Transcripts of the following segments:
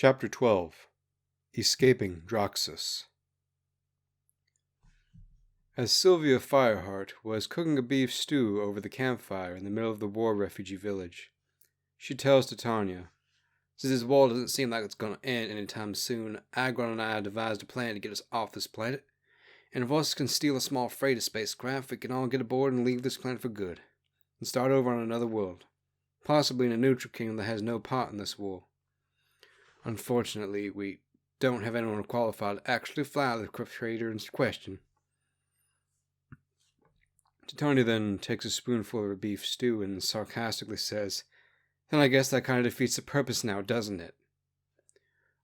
Chapter 12 Escaping Draksus. As Sylvia Fireheart was cooking a beef stew over the campfire in the middle of the war refugee village, she tells Titania, "Since this war doesn't seem like it's going to end anytime soon, Agron and I devised a plan to get us off this planet, and if us can steal a small freighter spacecraft, we can all get aboard and leave this planet for good, and start over on another world, possibly in a neutral kingdom that has no part in this war. Unfortunately, we don't have anyone qualified to actually fly the freighter in question." Titania then takes a spoonful of her beef stew and sarcastically says, "Then I guess that kind of defeats the purpose now, doesn't it?"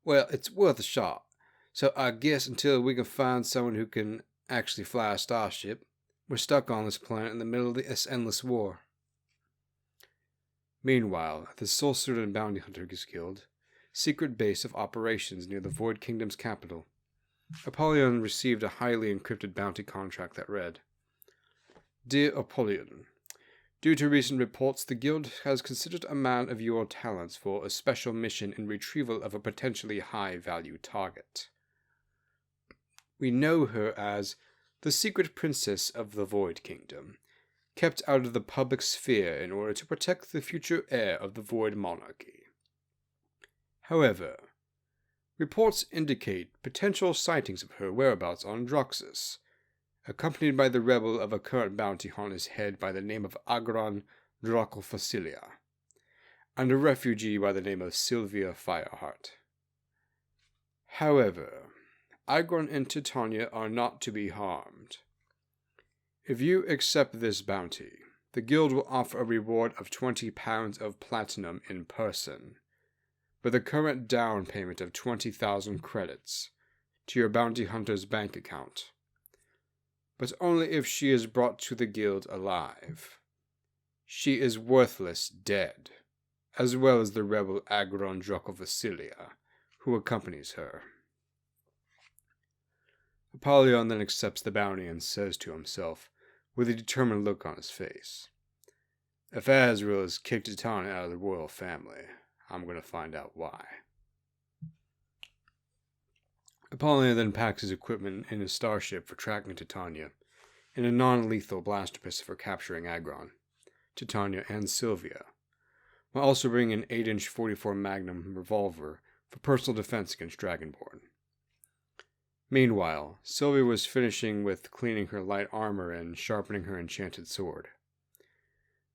"Well, it's worth a shot. So I guess until we can find someone who can actually fly a starship, we're stuck on this planet in the middle of this endless war." Meanwhile, at the Sorcerer and Bounty Hunters Guild, secret base of operations near the Void Kingdom's capital, Apollyon received a highly encrypted bounty contract that read, "Dear Apollyon, due to recent reports, the Guild has considered a man of your talents for a special mission in retrieval of a potentially high-value target. We know her as the secret princess of the Void Kingdom, kept out of the public sphere in order to protect the future heir of the Void Monarchy. However, reports indicate potential sightings of her whereabouts on Draksus, accompanied by the rebel of a current bounty hunter's head by the name of Agron Dracofasilia, and a refugee by the name of Sylvia Fireheart. However, Agron and Titania are not to be harmed. If you accept this bounty, the Guild will offer a reward of 20 pounds of platinum in person, with a current down payment of 20,000 credits to your bounty hunter's bank account, but only if she is brought to the Guild alive. She is worthless dead, as well as the rebel Agron Dracofasilia, who accompanies her." Apollyon then accepts the bounty and says to himself, with a determined look on his face, "If Azrael has kicked Titania out of the royal family, I'm going to find out why." Apollyon then packs his equipment in his starship for tracking Titania, and a non-lethal blasterpistol for capturing Agron, Titania, and Sylvia, while also bringing an 8-inch 44 Magnum revolver for personal defense against Dragonborn. Meanwhile, Sylvia was finishing with cleaning her light armor and sharpening her enchanted sword.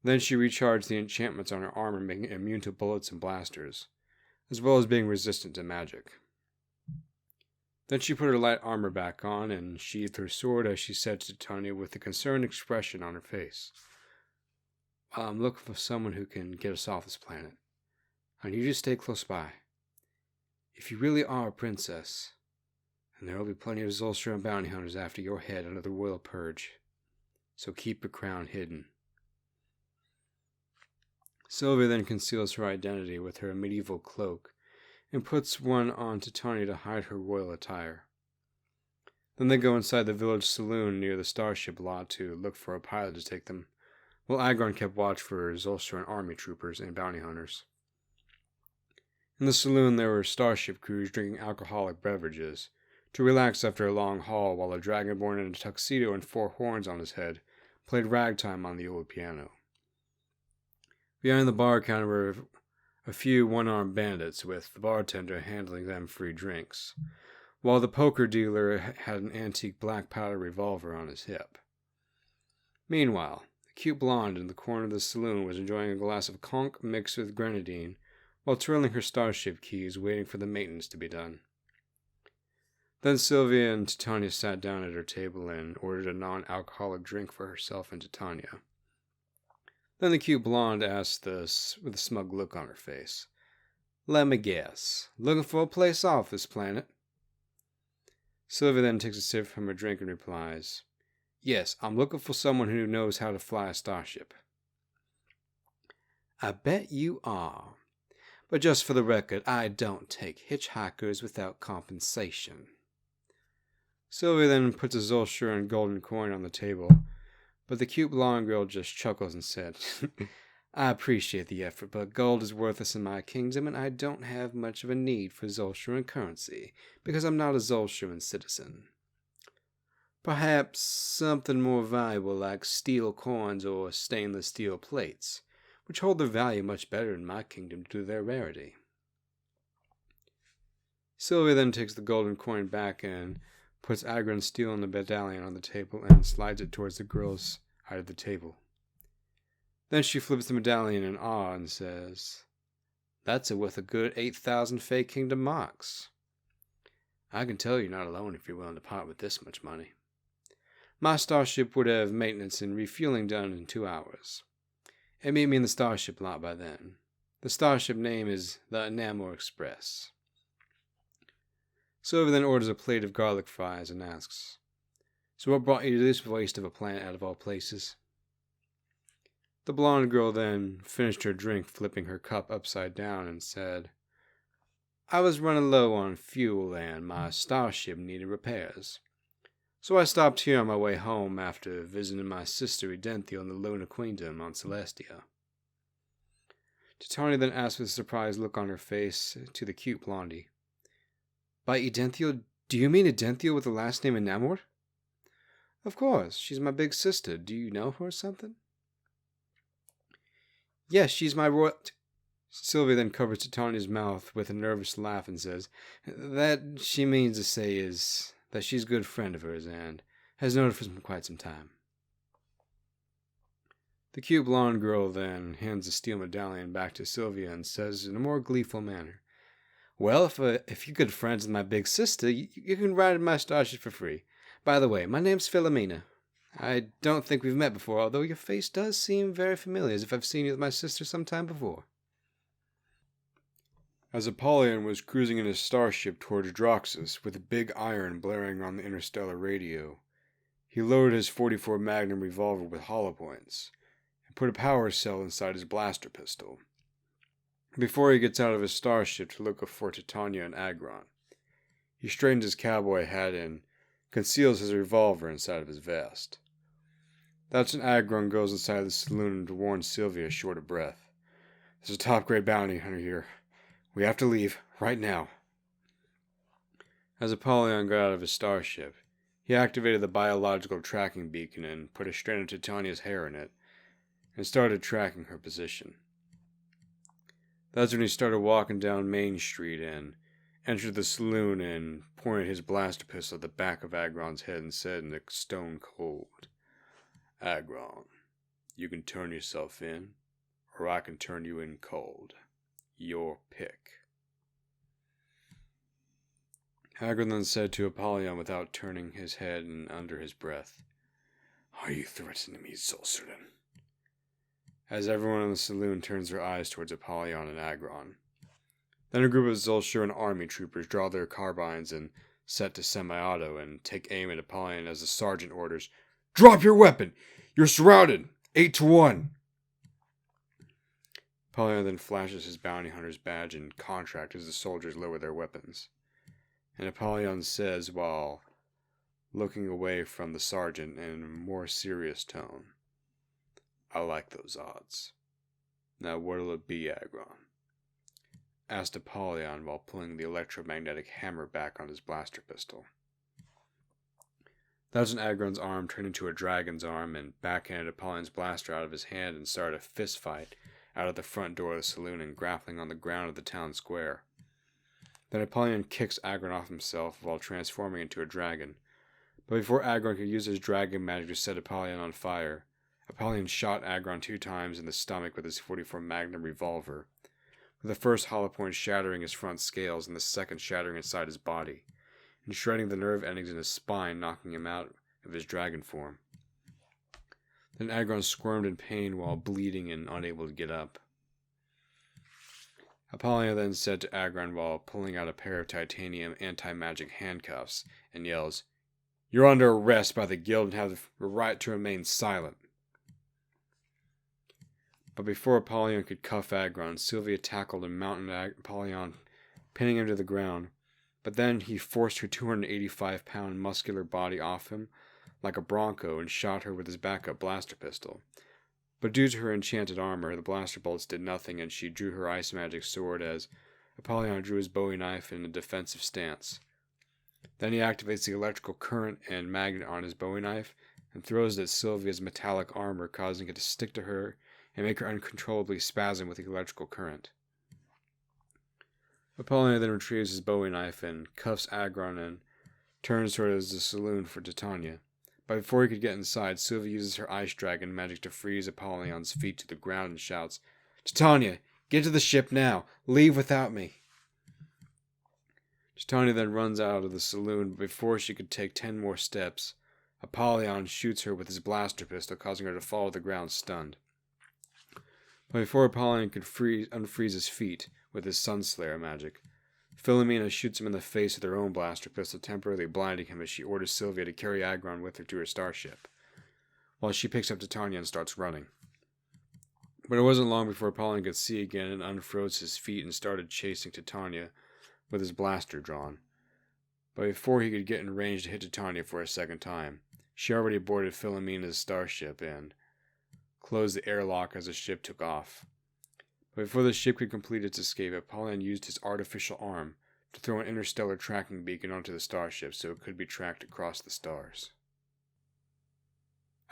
Then she recharged the enchantments on her armor, making it immune to bullets and blasters, as well as being resistant to magic. Then she put her light armor back on and sheathed her sword as she said to Titania with a concerned expression on her face, "I'm looking for someone who can get us off this planet. I need you to stay close by. If you really are a princess, and there will be plenty of Zulster and bounty hunters after your head under the royal purge, so keep your crown hidden." Sylvia then conceals her identity with her medieval cloak and puts one on Titania to hide her royal attire. Then they go inside the village saloon near the starship lot to look for a pilot to take them, while Agron kept watch for Zulster and army troopers and bounty hunters. In the saloon there were starship crews drinking alcoholic beverages to relax after a long haul, while a dragonborn in a tuxedo and 4 horns on his head played ragtime on the old piano. Behind the bar counter were a few one-armed bandits, with the bartender handling them free drinks, while the poker dealer had an antique black powder revolver on his hip. Meanwhile, the cute blonde in the corner of the saloon was enjoying a glass of conch mixed with grenadine while twirling her starship keys, waiting for the maintenance to be done. Then Sylvia and Titania sat down at her table and ordered a non-alcoholic drink for herself and Titania. Then the cute blonde asked us, with a smug look on her face, "Let me guess, looking for a place off this planet?" Sylvia then takes a sip from her drink and replies, "Yes, I'm looking for someone who knows how to fly a starship." "I bet you are. But just for the record, I don't take hitchhikers without compensation." Sylvia then puts a Zulster and golden coin on the table, but the cute blonde girl just chuckles and said, I appreciate the effort, but gold is worthless in my kingdom, and I don't have much of a need for Zulshuran currency, because I'm not a Zulshuran citizen. Perhaps something more valuable like steel coins or stainless steel plates, which hold their value much better in my kingdom due to their rarity. Sylvia then takes the golden coin back and puts Agron's steel in the medallion on the table and slides it towards the girl's side of the table. Then she flips the medallion in awe and says, "That's worth a good 8,000 Fey Kingdom marks. I can tell you're not alone if you're willing to part with this much money. My starship would have maintenance and refueling done in 2 hours. And meet me in the starship lot by then. The starship name is the Namor Express." Sylvia then orders a plate of garlic fries and asks, "So what brought you to this waste of a planet out of all places?" The blonde girl then finished her drink, flipping her cup upside down, and said, "I was running low on fuel and my starship needed repairs. So I stopped here on my way home after visiting my sister Edenthiel in the Lunar Queendom on Celestia." Titania then asked with a surprised look on her face to the cute blondie, "By Edenthiel, do you mean Edenthiel with the last name of Namor?" "Of course, she's my big sister. Do you know her or something?" "Yes, she's my royal..." Sylvia then covers Titania's mouth with a nervous laugh and says, "That she means to say is that she's a good friend of hers and has known her for quite some time." The cute blonde girl then hands the steel medallion back to Sylvia and says in a more gleeful manner, "Well, if you're good friends with my big sister, you can ride in my starship for free. By the way, my name's Philomena. I don't think we've met before, although your face does seem very familiar, as if I've seen you with my sister some time before." As Apollyon was cruising in his starship towards Draksus with a big iron blaring on the interstellar radio, he loaded his 44 Magnum revolver with hollow points and put a power cell inside his blaster pistol. Before he gets out of his starship to look for Titania and Agron, he straightens his cowboy hat and conceals his revolver inside of his vest. That's when Agron goes inside the saloon to warn Sylvia short of breath. "There's a top-grade bounty hunter here. We have to leave, right now." As Apollyon got out of his starship, he activated the biological tracking beacon and put a strand of Titania's hair in it, and started tracking her position. That's when he started walking down Main Street and entered the saloon and pointed his blaster pistol at the back of Agron's head and said in the stone cold, "Agron, you can turn yourself in, or I can turn you in cold. Your pick." Agron then said to Apollyon without turning his head and under his breath, "Are you threatening me, Zulshuran?" As everyone in the saloon turns their eyes towards Apollyon and Agron. Then a group of Zulshuran army troopers draw their carbines and set to semi-auto and take aim at Apollyon as the sergeant orders, "Drop your weapon! You're surrounded! 8-1! Apollyon then flashes his bounty hunter's badge and contract as the soldiers lower their weapons. And Apollyon says, while looking away from the sergeant in a more serious tone, "I like those odds. Now what'll it be, Agron?" asked Apollyon while pulling the electromagnetic hammer back on his blaster pistol. That's when Agron's arm turned into a dragon's arm and backhanded Apollyon's blaster out of his hand and started a fist fight out of the front door of the saloon and grappling on the ground of the town square. Then Apollyon kicks Agron off himself while transforming into a dragon. But before Agron could use his dragon magic to set Apollyon on fire, Apollyon shot Agron 2 times in the stomach with his 44 Magnum revolver, with the first hollow point shattering his front scales and the second shattering inside his body, and shredding the nerve endings in his spine, knocking him out of his dragon form. Then Agron squirmed in pain while bleeding and unable to get up. Apollyon then said to Agron while pulling out a pair of titanium anti-magic handcuffs and yells, "You're under arrest by the guild and have the right to remain silent." But before Apollyon could cuff Agron, Sylvia tackled and mounted Apollyon, pinning him to the ground. But then he forced her 285-pound muscular body off him like a bronco and shot her with his backup blaster pistol. But due to her enchanted armor, the blaster bolts did nothing, and she drew her ice magic sword as Apollyon drew his bowie knife in a defensive stance. Then he activates the electrical current and magnet on his bowie knife and throws it at Sylvia's metallic armor, causing it to stick to her and make her uncontrollably spasm with the electrical current. Apollyon then retrieves his bowie knife and cuffs Agron and turns towards the saloon for Titania. But before he could get inside, Sylvia uses her ice dragon magic to freeze Apollyon's feet to the ground and shouts, "Titania, get to the ship now! Leave without me!" Titania then runs out of the saloon, but before she could take 10 more steps, Apollyon shoots her with his blaster pistol, causing her to fall to the ground stunned. But before Apollyon could unfreeze his feet with his Sunslayer magic, Philomena shoots him in the face with her own blaster pistol, temporarily blinding him as she orders Sylvia to carry Agron with her to her starship, while she picks up Titania and starts running. But it wasn't long before Apollyon could see again and unfroze his feet and started chasing Titania with his blaster drawn. But before he could get in range to hit Titania for a second time, she already boarded Philomena's starship and closed the airlock as the ship took off. But before the ship could complete its escape, Apollyon used his artificial arm to throw an interstellar tracking beacon onto the starship so it could be tracked across the stars.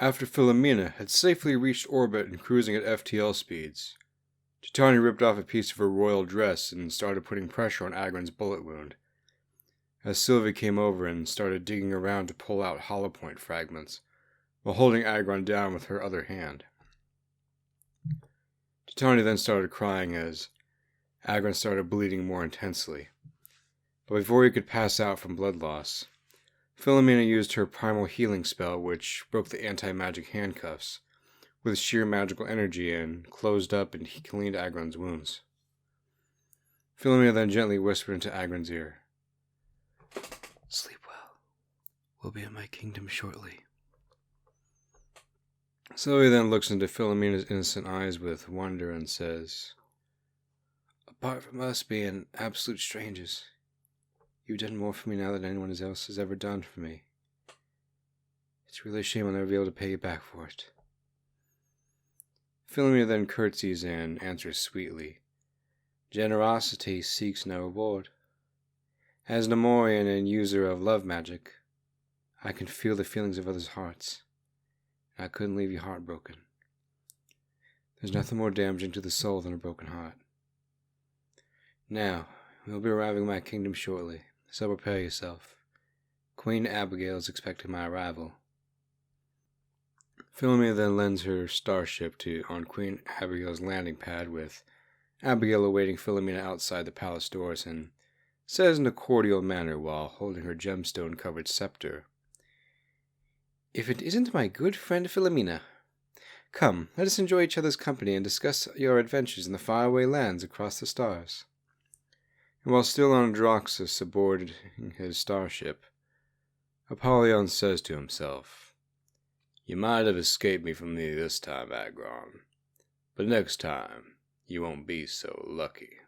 After Philomena had safely reached orbit and cruising at FTL speeds, Titania ripped off a piece of her royal dress and started putting pressure on Agron's bullet wound, as Sylvia came over and started digging around to pull out hollow point fragments, while holding Agron down with her other hand. Titania then started crying as Agron started bleeding more intensely. But before he could pass out from blood loss, Philomena used her primal healing spell, which broke the anti-magic handcuffs with sheer magical energy and closed up and cleaned Agron's wounds. Philomena then gently whispered into Agron's ear, "Sleep well. We'll be in my kingdom shortly." Sylvia then looks into Philomena's innocent eyes with wonder and says, "Apart from us being absolute strangers, you've done more for me now than anyone else has ever done for me. It's really a shame I'll never be able to pay you back for it." Philomena then curtsies and answers sweetly, "Generosity seeks no reward. As Nemorian and user of love magic, I can feel the feelings of others' hearts. I couldn't leave you heartbroken. There's nothing more damaging to the soul than a broken heart. Now, we'll be arriving in my kingdom shortly, so prepare yourself. Queen Abigail is expecting my arrival." Philomena then lends her starship on Queen Abigail's landing pad, with Abigail awaiting Philomena outside the palace doors, and says in a cordial manner while holding her gemstone-covered scepter, "If it isn't my good friend Philomena. Come, let us enjoy each other's company and discuss your adventures in the faraway lands across the stars." And while still on Draksus aboard his starship, Apollyon says to himself, "You might have escaped me from me this time, Agron, but next time you won't be so lucky."